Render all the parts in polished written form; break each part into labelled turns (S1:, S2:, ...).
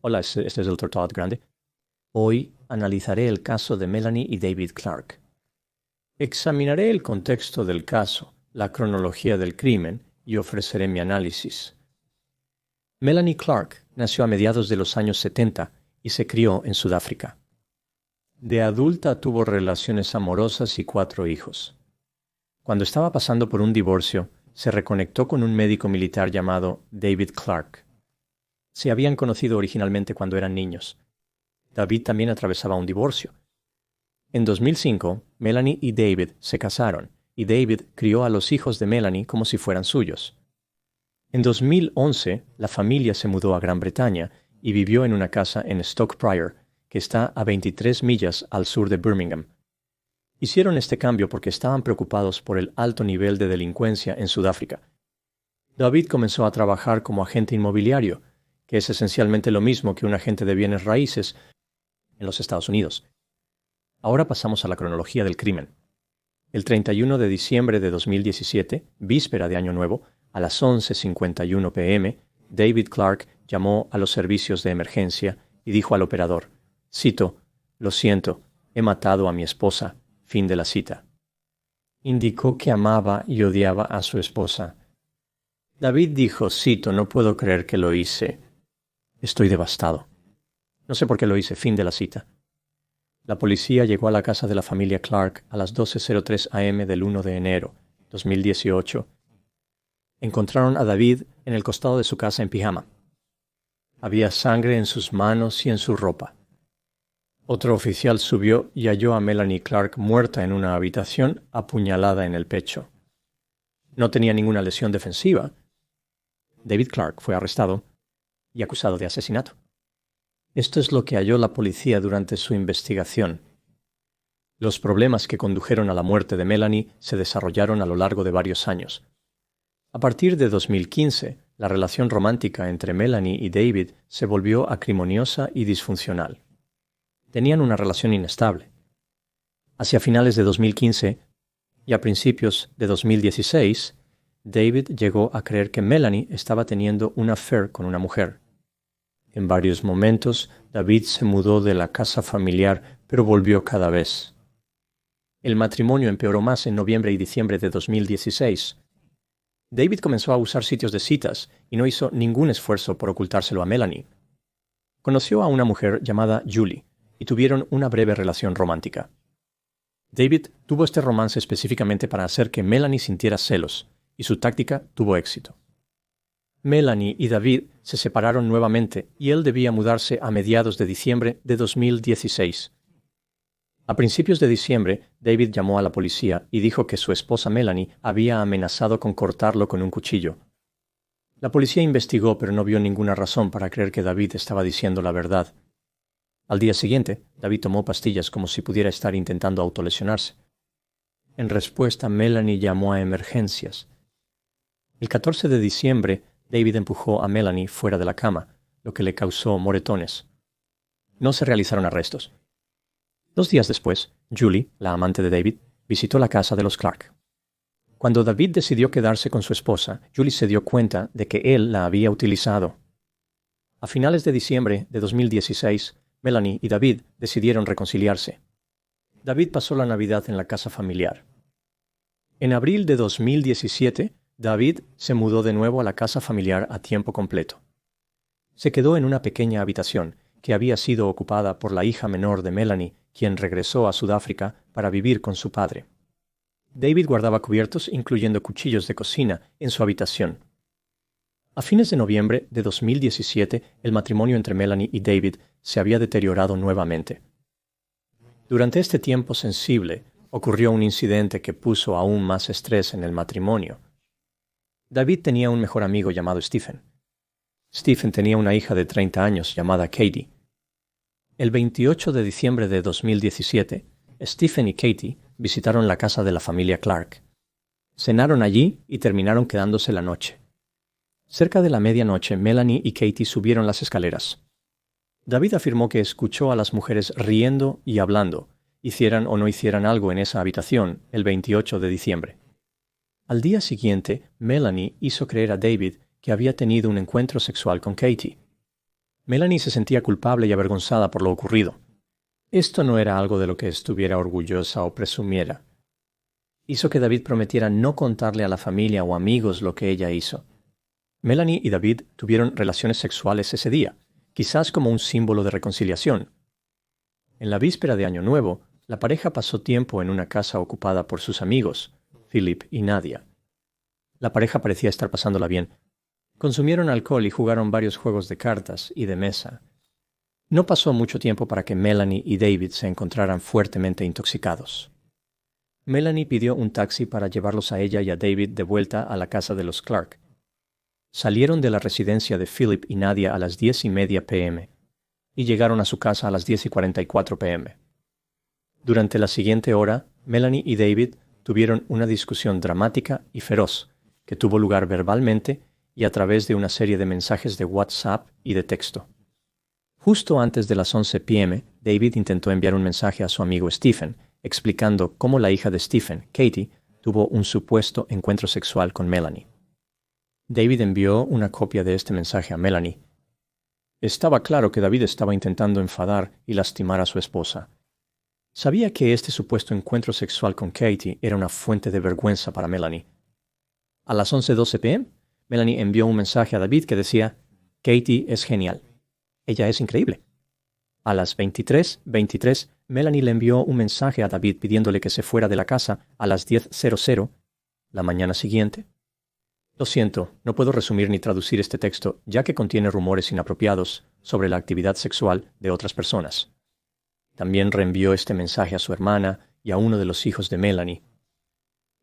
S1: Hola, este es el Dr. Todd Grande. Hoy analizaré el caso de Melanie y David Clark. Examinaré el contexto del caso, la cronología del crimen y ofreceré mi análisis. Melanie Clark nació a mediados de los años 70 y se crió en Sudáfrica. De adulta tuvo relaciones amorosas y 4 hijos. Cuando estaba pasando por un divorcio, se reconectó con un médico militar llamado David Clark. Se habían conocido originalmente cuando eran niños. David también atravesaba un divorcio. En 2005, Melanie y David se casaron, y David crió a los hijos de Melanie como si fueran suyos. En 2011, la familia se mudó a Gran Bretaña y vivió en una casa en Stoke Prior, que está a 23 millas al sur de Birmingham. Hicieron este cambio porque estaban preocupados por el alto nivel de delincuencia en Sudáfrica. David comenzó a trabajar como agente inmobiliario, que es esencialmente lo mismo que un agente de bienes raíces en los Estados Unidos. Ahora pasamos a la cronología del crimen. El 31 de diciembre de 2017, víspera de Año Nuevo, a las 11:51 p.m., David Clark llamó a los servicios de emergencia y dijo al operador, cito, «Lo siento, he matado a mi esposa». Fin de la cita. Indicó que amaba y odiaba a su esposa. David dijo, cito, «No puedo creer que lo hice. Estoy devastado. No sé por qué lo hice». Fin de la cita. La policía llegó a la casa de la familia Clark a las 12:03 a.m. del 1 de enero, 2018. Encontraron a David en el costado de su casa en pijama. Había sangre en sus manos y en su ropa. Otro oficial subió y halló a Melanie Clark muerta en una habitación, apuñalada en el pecho. No tenía ninguna lesión defensiva. David Clark fue arrestado y acusado de asesinato. Esto es lo que halló la policía durante su investigación. Los problemas que condujeron a la muerte de Melanie se desarrollaron a lo largo de varios años. A partir de 2015, la relación romántica entre Melanie y David se volvió acrimoniosa y disfuncional. Tenían una relación inestable. Hacia finales de 2015 y a principios de 2016, David llegó a creer que Melanie estaba teniendo un affair con una mujer. En varios momentos, David se mudó de la casa familiar, pero volvió cada vez. El matrimonio empeoró más en noviembre y diciembre de 2016. David comenzó a usar sitios de citas y no hizo ningún esfuerzo por ocultárselo a Melanie. Conoció a una mujer llamada Julie y tuvieron una breve relación romántica. David tuvo este romance específicamente para hacer que Melanie sintiera celos, y su táctica tuvo éxito. Melanie y David se separaron nuevamente y él debía mudarse a mediados de diciembre de 2016. A principios de diciembre, David llamó a la policía y dijo que su esposa Melanie había amenazado con cortarlo con un cuchillo. La policía investigó, pero no vio ninguna razón para creer que David estaba diciendo la verdad. Al día siguiente, David tomó pastillas como si pudiera estar intentando autolesionarse. En respuesta, Melanie llamó a emergencias. El 14 de diciembre, David empujó a Melanie fuera de la cama, lo que le causó moretones. No se realizaron arrestos. 2 días después, Julie, la amante de David, visitó la casa de los Clark. Cuando David decidió quedarse con su esposa, Julie se dio cuenta de que él la había utilizado. A finales de diciembre de 2016, Melanie y David decidieron reconciliarse. David pasó la Navidad en la casa familiar. En abril de 2017, David se mudó de nuevo a la casa familiar a tiempo completo. Se quedó en una pequeña habitación que había sido ocupada por la hija menor de Melanie, quien regresó a Sudáfrica para vivir con su padre. David guardaba cubiertos, incluyendo cuchillos de cocina, en su habitación. A fines de noviembre de 2017, el matrimonio entre Melanie y David se había deteriorado nuevamente. Durante este tiempo sensible, ocurrió un incidente que puso aún más estrés en el matrimonio. David tenía un mejor amigo llamado Stephen. Stephen tenía una hija de 30 años llamada Katie. El 28 de diciembre de 2017, Stephen y Katie visitaron la casa de la familia Clark. Cenaron allí y terminaron quedándose la noche. Cerca de la medianoche, Melanie y Katie subieron las escaleras. David afirmó que escuchó a las mujeres riendo y hablando, hicieran o no hicieran algo en esa habitación el 28 de diciembre. Al día siguiente, Melanie hizo creer a David que había tenido un encuentro sexual con Katie. Melanie se sentía culpable y avergonzada por lo ocurrido. Esto no era algo de lo que estuviera orgullosa o presumiera. Hizo que David prometiera no contarle a la familia o amigos lo que ella hizo. Melanie y David tuvieron relaciones sexuales ese día, quizás como un símbolo de reconciliación. En la víspera de Año Nuevo, la pareja pasó tiempo en una casa ocupada por sus amigos, Philip y Nadia. La pareja parecía estar pasándola bien. Consumieron alcohol y jugaron varios juegos de cartas y de mesa. No pasó mucho tiempo para que Melanie y David se encontraran fuertemente intoxicados. Melanie pidió un taxi para llevarlos a ella y a David de vuelta a la casa de los Clark. Salieron de la residencia de Philip y Nadia a las 10:30 p.m. y llegaron a su casa a las 10:44 p.m. Durante la siguiente hora, Melanie y David tuvieron una discusión dramática y feroz, que tuvo lugar verbalmente y a través de una serie de mensajes de WhatsApp y de texto. Justo antes de las 11 p.m., David intentó enviar un mensaje a su amigo Stephen, explicando cómo la hija de Stephen, Katie, tuvo un supuesto encuentro sexual con Melanie. David envió una copia de este mensaje a Melanie. Estaba claro que David estaba intentando enfadar y lastimar a su esposa. Sabía que este supuesto encuentro sexual con Katie era una fuente de vergüenza para Melanie. A las 11:12 p.m., Melanie envió un mensaje a David que decía: Katie es genial. Ella es increíble. A las 23:23, Melanie le envió un mensaje a David pidiéndole que se fuera de la casa a las 10:00, la mañana siguiente. Lo siento, no puedo resumir ni traducir este texto, ya que contiene rumores inapropiados sobre la actividad sexual de otras personas. También reenvió este mensaje a su hermana y a uno de los hijos de Melanie.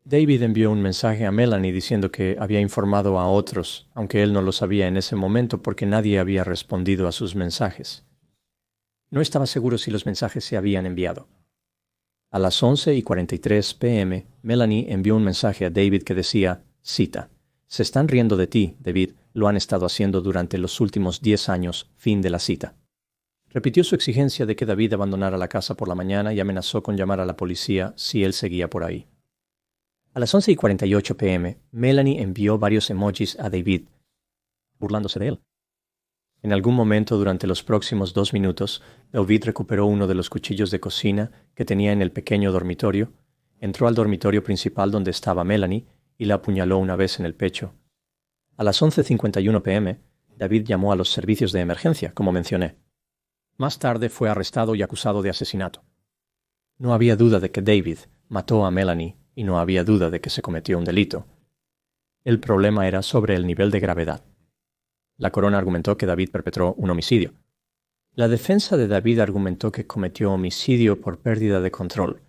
S1: David envió un mensaje a Melanie diciendo que había informado a otros, aunque él no lo sabía en ese momento porque nadie había respondido a sus mensajes. No estaba seguro si los mensajes se habían enviado. A las 11:43 p.m., Melanie envió un mensaje a David que decía, cita, «Se están riendo de ti, David, lo han estado haciendo durante los últimos 10 años, fin de la cita». Repitió su exigencia de que David abandonara la casa por la mañana y amenazó con llamar a la policía si él seguía por ahí. A las 11:48 p.m., Melanie envió varios emojis a David, burlándose de él. En algún momento durante los próximos 2 minutos, David recuperó uno de los cuchillos de cocina que tenía en el pequeño dormitorio, entró al dormitorio principal donde estaba Melanie y la apuñaló una vez en el pecho. A las 11:51 p.m., David llamó a los servicios de emergencia, como mencioné. Más tarde fue arrestado y acusado de asesinato. No había duda de que David mató a Melanie y no había duda de que se cometió un delito. El problema era sobre el nivel de gravedad. La corona argumentó que David perpetró un homicidio. La defensa de David argumentó que cometió homicidio por pérdida de control.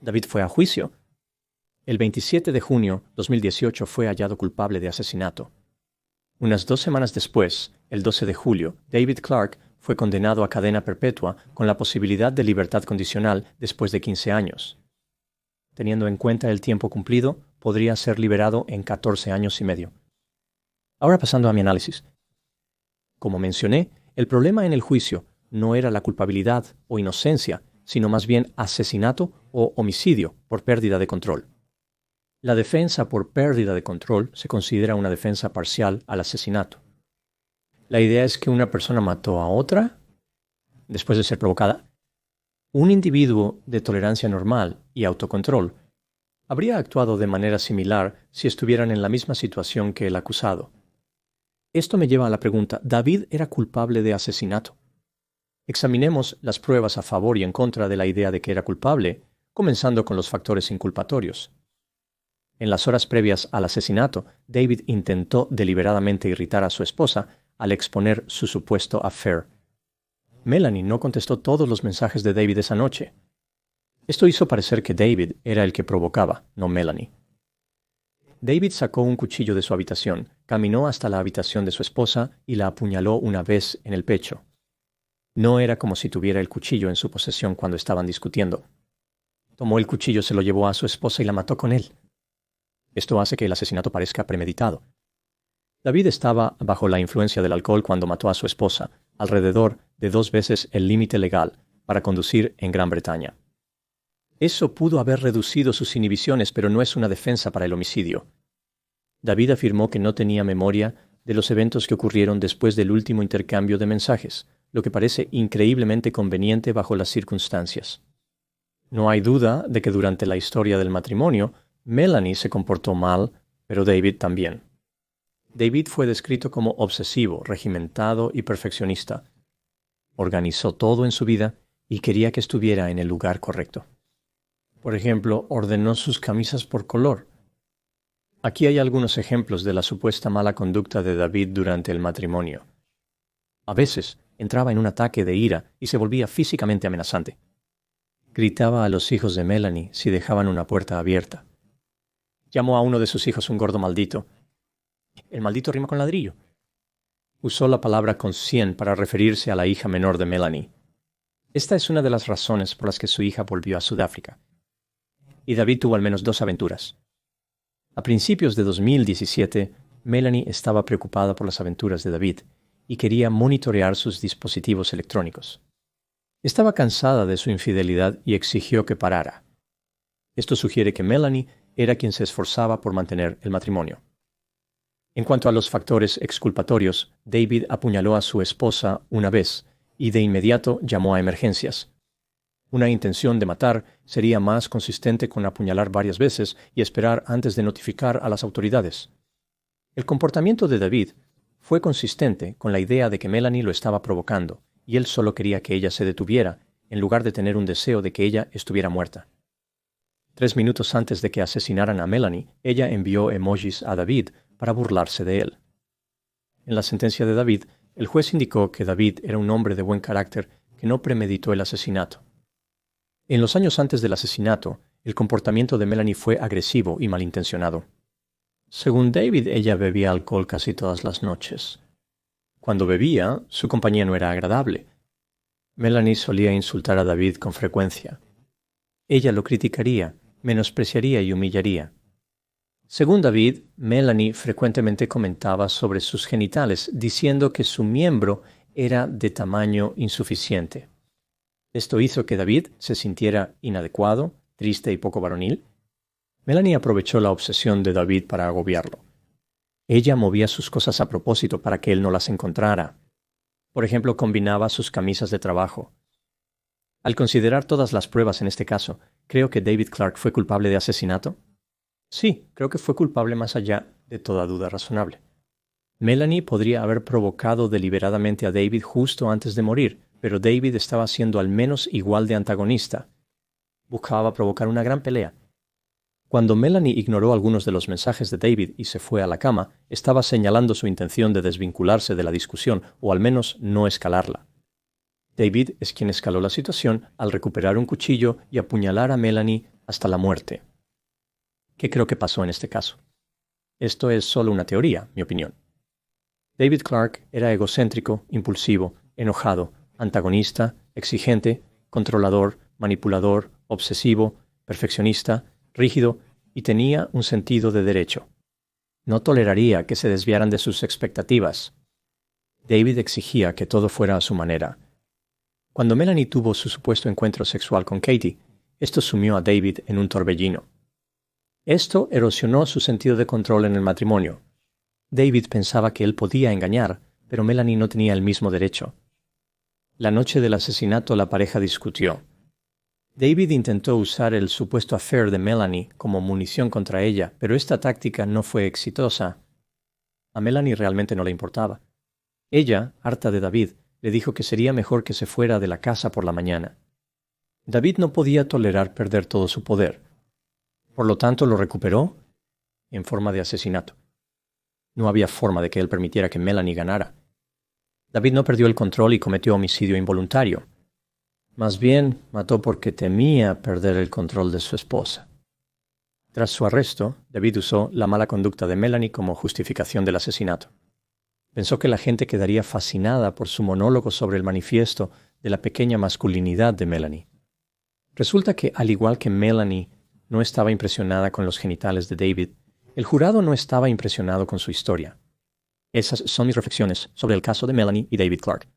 S1: David fue a juicio. El 27 de junio de 2018 fue hallado culpable de asesinato. Unas 2 semanas después, el 12 de julio, David Clark fue condenado a cadena perpetua con la posibilidad de libertad condicional después de 15 años. Teniendo en cuenta el tiempo cumplido, podría ser liberado en 14 años y medio. Ahora pasando a mi análisis. Como mencioné, el problema en el juicio no era la culpabilidad o inocencia, sino más bien asesinato o homicidio por pérdida de control. La defensa por pérdida de control se considera una defensa parcial al asesinato. La idea es que una persona mató a otra después de ser provocada. Un individuo de tolerancia normal y autocontrol habría actuado de manera similar si estuvieran en la misma situación que el acusado. Esto me lleva a la pregunta, ¿David era culpable de asesinato? Examinemos las pruebas a favor y en contra de la idea de que era culpable, comenzando con los factores inculpatorios. En las horas previas al asesinato, David intentó deliberadamente irritar a su esposa al exponer su supuesto affair. Melanie no contestó todos los mensajes de David esa noche. Esto hizo parecer que David era el que provocaba, no Melanie. David sacó un cuchillo de su habitación, caminó hasta la habitación de su esposa y la apuñaló una vez en el pecho. No era como si tuviera el cuchillo en su posesión cuando estaban discutiendo. Tomó el cuchillo, se lo llevó a su esposa y la mató con él. Esto hace que el asesinato parezca premeditado. David estaba bajo la influencia del alcohol cuando mató a su esposa, alrededor de 2 veces el límite legal para conducir en Gran Bretaña. Eso pudo haber reducido sus inhibiciones, pero no es una defensa para el homicidio. David afirmó que no tenía memoria de los eventos que ocurrieron después del último intercambio de mensajes, lo que parece increíblemente conveniente bajo las circunstancias. No hay duda de que durante la historia del matrimonio, Melanie se comportó mal, pero David también. David fue descrito como obsesivo, regimentado y perfeccionista. Organizó todo en su vida y quería que estuviera en el lugar correcto. Por ejemplo, ordenó sus camisas por color. Aquí hay algunos ejemplos de la supuesta mala conducta de David durante el matrimonio. A veces entraba en un ataque de ira y se volvía físicamente amenazante. Gritaba a los hijos de Melanie si dejaban una puerta abierta. Llamó a uno de sus hijos un gordo maldito. El maldito rima con ladrillo. Usó la palabra conscient para referirse a la hija menor de Melanie. Esta es una de las razones por las que su hija volvió a Sudáfrica. Y David tuvo al menos 2 aventuras. A principios de 2017, Melanie estaba preocupada por las aventuras de David y quería monitorear sus dispositivos electrónicos. Estaba cansada de su infidelidad y exigió que parara. Esto sugiere que Melanie era quien se esforzaba por mantener el matrimonio. En cuanto a los factores exculpatorios, David apuñaló a su esposa una vez y de inmediato llamó a emergencias. Una intención de matar sería más consistente con apuñalar varias veces y esperar antes de notificar a las autoridades. El comportamiento de David fue consistente con la idea de que Melanie lo estaba provocando y él solo quería que ella se detuviera en lugar de tener un deseo de que ella estuviera muerta. 3 minutos antes de que asesinaran a Melanie, ella envió emojis a David para burlarse de él. En la sentencia de David, el juez indicó que David era un hombre de buen carácter que no premeditó el asesinato. En los años antes del asesinato, el comportamiento de Melanie fue agresivo y malintencionado. Según David, ella bebía alcohol casi todas las noches. Cuando bebía, su compañía no era agradable. Melanie solía insultar a David con frecuencia. Ella lo criticaría, menospreciaría y humillaría. Según David, Melanie frecuentemente comentaba sobre sus genitales, diciendo que su miembro era de tamaño insuficiente. Esto hizo que David se sintiera inadecuado, triste y poco varonil. Melanie aprovechó la obsesión de David para agobiarlo. Ella movía sus cosas a propósito para que él no las encontrara. Por ejemplo, combinaba sus camisas de trabajo. Al considerar todas las pruebas en este caso, ¿creo que David Clark fue culpable de asesinato? Sí, creo que fue culpable más allá de toda duda razonable. Melanie podría haber provocado deliberadamente a David justo antes de morir, pero David estaba siendo al menos igual de antagonista. Buscaba provocar una gran pelea. Cuando Melanie ignoró algunos de los mensajes de David y se fue a la cama, estaba señalando su intención de desvincularse de la discusión o al menos no escalarla. David es quien escaló la situación al recuperar un cuchillo y apuñalar a Melanie hasta la muerte. ¿Qué creo que pasó en este caso? Esto es solo una teoría, mi opinión. David Clark era egocéntrico, impulsivo, enojado, antagonista, exigente, controlador, manipulador, obsesivo, perfeccionista, rígido y tenía un sentido de derecho. No toleraría que se desviaran de sus expectativas. David exigía que todo fuera a su manera. Cuando Melanie tuvo su supuesto encuentro sexual con Katie, esto sumió a David en un torbellino. Esto erosionó su sentido de control en el matrimonio. David pensaba que él podía engañar, pero Melanie no tenía el mismo derecho. La noche del asesinato la pareja discutió. David intentó usar el supuesto affair de Melanie como munición contra ella, pero esta táctica no fue exitosa. A Melanie realmente no le importaba. Ella, harta de David, le dijo que sería mejor que se fuera de la casa por la mañana. David no podía tolerar perder todo su poder. Por lo tanto, lo recuperó en forma de asesinato. No había forma de que él permitiera que Melanie ganara. David no perdió el control y cometió homicidio involuntario. Más bien, mató porque temía perder el control de su esposa. Tras su arresto, David usó la mala conducta de Melanie como justificación del asesinato. Pensó que la gente quedaría fascinada por su monólogo sobre el manifiesto de la pequeña masculinidad de Melanie. Resulta que, al igual que Melanie no estaba impresionada con los genitales de David, el jurado no estaba impresionado con su historia. Esas son mis reflexiones sobre el caso de Melanie y David Clark.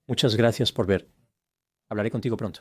S1: Muchas gracias por ver. Hablaré contigo pronto.